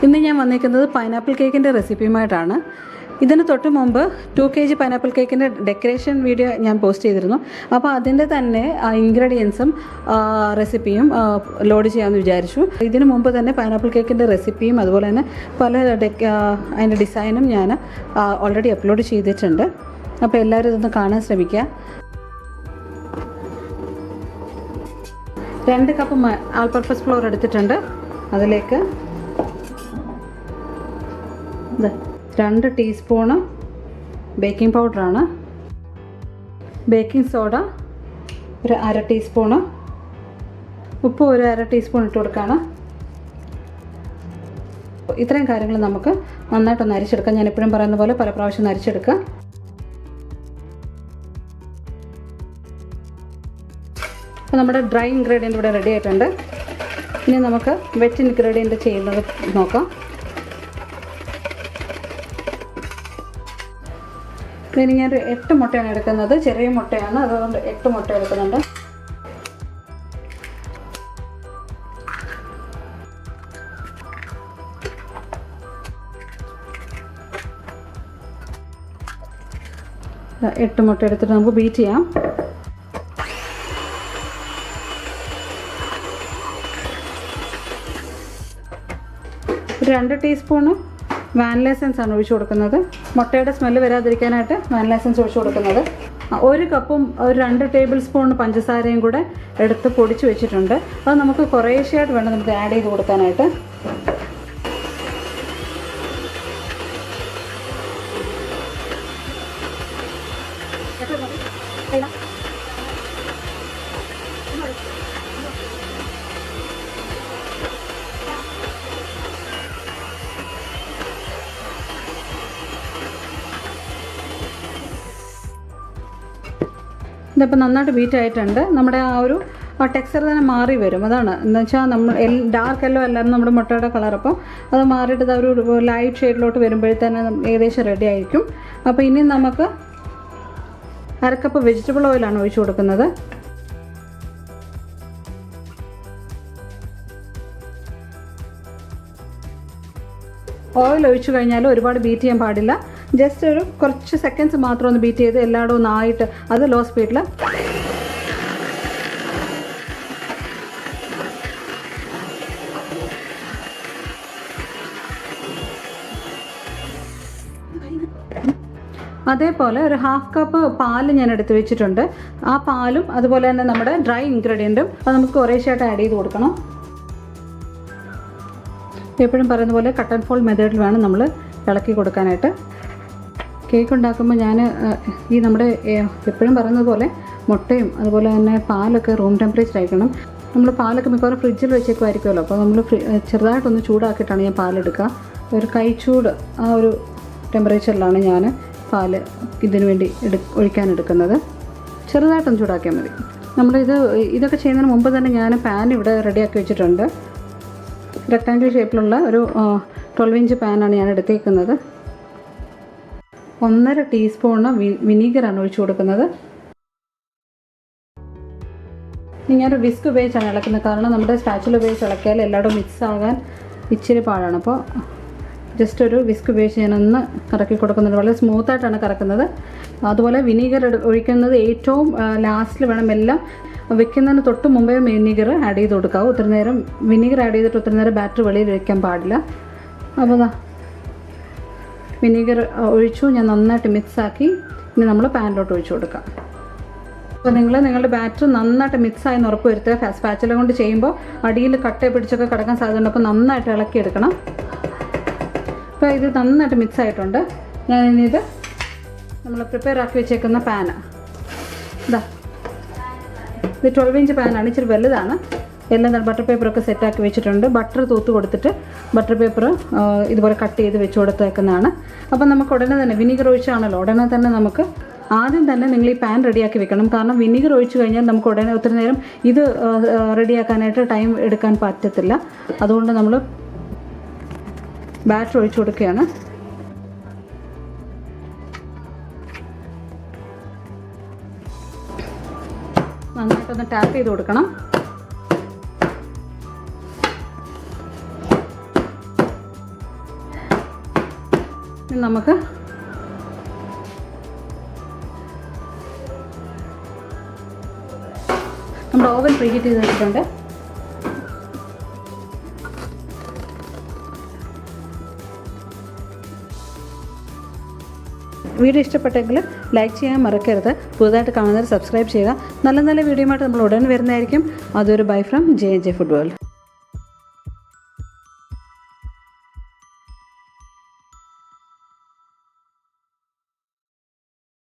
ഇന്ന് ഞാൻ വന്നിരിക്കുന്നത് പൈനാപ്പിൾ കേക്കിൻ്റെ റെസിപ്പിയുമായിട്ടാണ്. ഇതിന് തൊട്ട് മുമ്പ് 2 kg പൈനാപ്പിൾ കേക്കിൻ്റെ ഡെക്കറേഷൻ വീഡിയോ ഞാൻ പോസ്റ്റ് ചെയ്തിരുന്നു. അപ്പോൾ അതിൻ്റെ തന്നെ ഇൻഗ്രീഡിയൻസും റെസിപ്പിയും ലോഡ് ചെയ്യാമെന്ന് വിചാരിച്ചു. ഇതിനു മുമ്പ് തന്നെ പൈനാപ്പിൾ കേക്കിൻ്റെ റെസിപ്പിയും അതുപോലെ തന്നെ പല അതിൻ്റെ ഡിസൈനും ഞാൻ ഓൾറെഡി അപ്ലോഡ് ചെയ്തിട്ടുണ്ട്. അപ്പോൾ എല്ലാവരും ഇതൊന്ന് കാണാൻ ശ്രമിക്കുക. 2 കപ്പ് ആൾ പർപ്പസ് ഫ്ലോർ എടുത്തിട്ടുണ്ട്. അതിലേക്ക് 2 ടീസ്പൂണ് ബേക്കിംഗ് പൗഡറാണ്. ബേക്കിംഗ് സോഡ ഒരു 1/2 ടീസ്പൂണ്. ഉപ്പ് ഒരു 1/2 ടീസ്പൂൺ ഇട്ട് കൊടുക്കുകയാണ്. ഇത്രയും കാര്യങ്ങൾ നമുക്ക് നന്നായിട്ടൊന്ന് അരിച്ചെടുക്കാം. ഞാൻ എപ്പോഴും പറയുന്ന പോലെ പല പ്രാവശ്യം അരിച്ചെടുക്കുക. അപ്പോൾ നമ്മുടെ ഡ്രൈ ഇൻഗ്രീഡിയൻ്റ് ഇവിടെ റെഡി ആയിട്ടുണ്ട്. ഇനി നമുക്ക് വെറ്റ് ഇൻഗ്രീഡിയൻ്റ് ചെയ്യുന്നത് നോക്കാം. ഇനി ഞാൻ 8 മുട്ടയാണ് എടുക്കുന്നത്. ചെറിയ മുട്ടയാണ്, അതുകൊണ്ട് 8 മുട്ട എടുക്കുന്നുണ്ട്. എട്ട് മുട്ട എടുത്തിട്ട് നമുക്ക് ബീറ്റ് ചെയ്യാം. ഒരു 2 ടീസ്പൂണ് വാനില എസൻസ് ആണ് ഒഴിച്ചു കൊടുക്കുന്നത്. മുട്ടയുടെ സ്മെല്ല് വരാതിരിക്കാനായിട്ട് വാനില എസൻസ് ഒഴിച്ചു കൊടുക്കുന്നത്. 1 കപ്പും ഒരു 2 ടേബിൾ സ്പൂൺ പഞ്ചസാരയും കൂടെ എടുത്ത് പൊടിച്ച് വെച്ചിട്ടുണ്ട്. അത് നമുക്ക് കുറേശ്ശെയായിട്ട് വേണം നമുക്ക് ആഡ് ചെയ്ത് കൊടുക്കാനായിട്ട്. ഇതിപ്പോൾ നന്നായിട്ട് ബീറ്റ് ആയിട്ടുണ്ട്. നമ്മുടെ ആ ഒരു ടെക്സ്ചർ തന്നെ മാറി വരും. അതാണ് എന്ന് വെച്ചാൽ നമ്മൾ ഡാർക്ക് യെല്ലോ അല്ലായിരുന്നു നമ്മുടെ മുട്ടയുടെ കളർ. അപ്പോൾ അത് മാറിയിട്ട് ഒരു ലൈറ്റ് ഷെയ്ഡിലോട്ട് വരുമ്പോഴത്തേന് ഏകദേശം റെഡി ആയിരിക്കും. അപ്പോൾ ഇനി നമുക്ക് 1/2 കപ്പ് വെജിറ്റബിൾ ഓയിലാണ് ഒഴിച്ചു കൊടുക്കുന്നത്. ഓയിൽ ഒഴിച്ചു കഴിഞ്ഞാൽ ഒരുപാട് ബീറ്റ് ചെയ്യാൻ പാടില്ല. ജസ്റ്റ് ഒരു കുറച്ച് സെക്കൻഡ്സ് മാത്രം ഒന്ന് ബീറ്റ് ചെയ്ത് എല്ലായിടും ഒന്നായിട്ട്, അത് ലോ സ്പീഡിൽ. അതേപോലെ ഒരു 1/2 കപ്പ് പാല് ഞാൻ എടുത്ത് വെച്ചിട്ടുണ്ട്. ആ പാലും അതുപോലെ തന്നെ നമ്മുടെ ഡ്രൈ ഇൻഗ്രീഡിയൻറ്റും അത് നമുക്ക് കുറേശ്ശായിട്ട് ആഡ് ചെയ്ത് കൊടുക്കണം. എപ്പോഴും പറയുന്ന പോലെ കട്ട് ആൻഡ് ഫോൾഡ് മെത്തേഡിൽ വേണം നമ്മൾ ഇളക്കി കൊടുക്കാനായിട്ട്. കേക്ക് ഉണ്ടാക്കുമ്പോൾ ഞാൻ നമ്മുടെ എപ്പോഴും പറയുന്നത് പോലെ മുട്ടയും അതുപോലെ തന്നെ പാലൊക്കെ റൂം ടെമ്പറേച്ചർ ആയിരിക്കണം. നമ്മൾ പാലൊക്കെ മിക്കവാറും ഫ്രിഡ്ജിൽ വെച്ചേക്കുമായിരിക്കുമല്ലോ. അപ്പോൾ നമ്മൾ ചെറുതായിട്ടൊന്ന് ചൂടാക്കിയിട്ടാണ് ഞാൻ പാലെടുക്കുക. ഒരു കൈച്ചൂട് ആ ഒരു ടെമ്പറേച്ചറിലാണ് ഞാൻ പാല് ഇതിനു വേണ്ടി ഒഴിക്കാനെടുക്കുന്നത്. ചെറുതായിട്ടൊന്ന് ചൂടാക്കിയാൽ മതി. ഇതൊക്കെ ചെയ്യുന്നതിന് മുമ്പ് തന്നെ ഞാൻ പാൻ ഇവിടെ റെഡിയാക്കി വെച്ചിട്ടുണ്ട്. റെക്ടാങ്കിൾ ഷേപ്പിലുള്ള ഒരു 12 ഇഞ്ച് പാനാണ് ഞാൻ എടുത്തേക്കുന്നത്. 1.5 ടീസ്പൂണ് വിനീഗറാണ് ഒഴിച്ചു കൊടുക്കുന്നത്. ഞാനൊരു വിസ്ക് ഉപയോഗിച്ചാണ് ഇളക്കുന്നത്. കാരണം നമ്മുടെ സ്പാച്ചുല ഉപയോഗിച്ച് ഇളക്കിയാൽ എല്ലായിടും മിക്സ് ആകാൻ ഇച്ചിരി പാടാണ്. അപ്പോൾ ജസ്റ്റ് ഒരു വിസ്ക് ഉപയോഗിച്ച് ഞാനൊന്ന് കറക്കി കൊടുക്കുന്നുണ്ട്. വളരെ സ്മൂത്തായിട്ടാണ് കറക്കുന്നത്. അതുപോലെ വിനീഗർ ഒഴിക്കുന്നത് ഏറ്റവും ലാസ്റ്റിൽ വേണം. എല്ലാം വെക്കുന്നതിന് തൊട്ട് മുമ്പേ വിനീഗർ ആഡ് ചെയ്ത് കൊടുക്കാവൂ. ഒത്തിരി നേരം വിനീഗർ ആഡ് ചെയ്തിട്ട് ഒത്തിരി നേരം ബാറ്റർ വെളിയിൽ വയ്ക്കാൻ പാടില്ല. അപ്പോൾ വിനീഗർ ഒഴിച്ചു. ഞാൻ നന്നായിട്ട് മിക്സാക്കി ഇനി നമ്മൾ പാനിലോട്ട് ഒഴിച്ചു കൊടുക്കാം. അപ്പോൾ നിങ്ങളുടെ ബാറ്റർ നന്നായിട്ട് മിക്സായി ഉറപ്പ് വരുത്തുക. സ്പാച്ചുല കൊണ്ട് ചെയ്യുമ്പോൾ അടിയിൽ കട്ട പിടിച്ചൊക്കെ കിടക്കാൻ സാധ്യതയുണ്ട്. അപ്പോൾ നന്നായിട്ട് ഇളക്കിയെടുക്കണം. അപ്പോൾ ഇത് നന്നായിട്ട് മിക്സ് ആയിട്ടുണ്ട്. ഞാനിത് നമ്മൾ പ്രിപ്പയർ ആക്കി വെച്ചേക്കുന്ന പാന് ഇത് 12 ഇഞ്ച് പാനാണ്. ഇച്ചിരി വലുതാണ്. എല്ലാം ബട്ടർ പേപ്പറൊക്കെ സെറ്റാക്കി വെച്ചിട്ടുണ്ട്. ബട്ടർ തൂത്ത് കൊടുത്തിട്ട് ബട്ടർ പേപ്പർ ഇതുപോലെ കട്ട് ചെയ്ത് വെച്ച് കൊടുത്തേക്കുന്നതാണ്. അപ്പം നമുക്ക് ഉടനെ തന്നെ വിനീഗർ ഒഴിച്ചാണല്ലോ, ഉടനെ തന്നെ നമുക്ക് ആദ്യം തന്നെ നിങ്ങൾ ഈ പാൻ റെഡിയാക്കി വെക്കണം. കാരണം വിനീഗർ ഒഴിച്ച് കഴിഞ്ഞാൽ നമുക്ക് ഉടനെ ഒത്തിരി നേരം ഇത് റെഡിയാക്കാനായിട്ട് ടൈം എടുക്കാൻ പറ്റത്തില്ല. അതുകൊണ്ട് നമ്മൾ ബാറ്റർ ഒഴിച്ചു കൊടുക്കുകയാണ്. നന്നായിട്ടൊന്ന് ടാപ്പ് ചെയ്ത് കൊടുക്കണം. ഇനി നമുക്ക് നമ്മുടെ ഓവൻ പ്രീഹീറ്റ് ചെയ്ത് വെച്ചിട്ടുണ്ട്. വീഡിയോ ഇഷ്ടപ്പെട്ടെങ്കിൽ ലൈക്ക് ചെയ്യാൻ മറക്കരുത്. പുതുതായിട്ട് കാണുന്നവർ സബ്സ്ക്രൈബ് ചെയ്യുക. നല്ല നല്ല വീഡിയോയുമായിട്ട് നമ്മൾ ഉടൻ വരുന്നതായിരിക്കും. അതൊരു bye from JNJ Food World.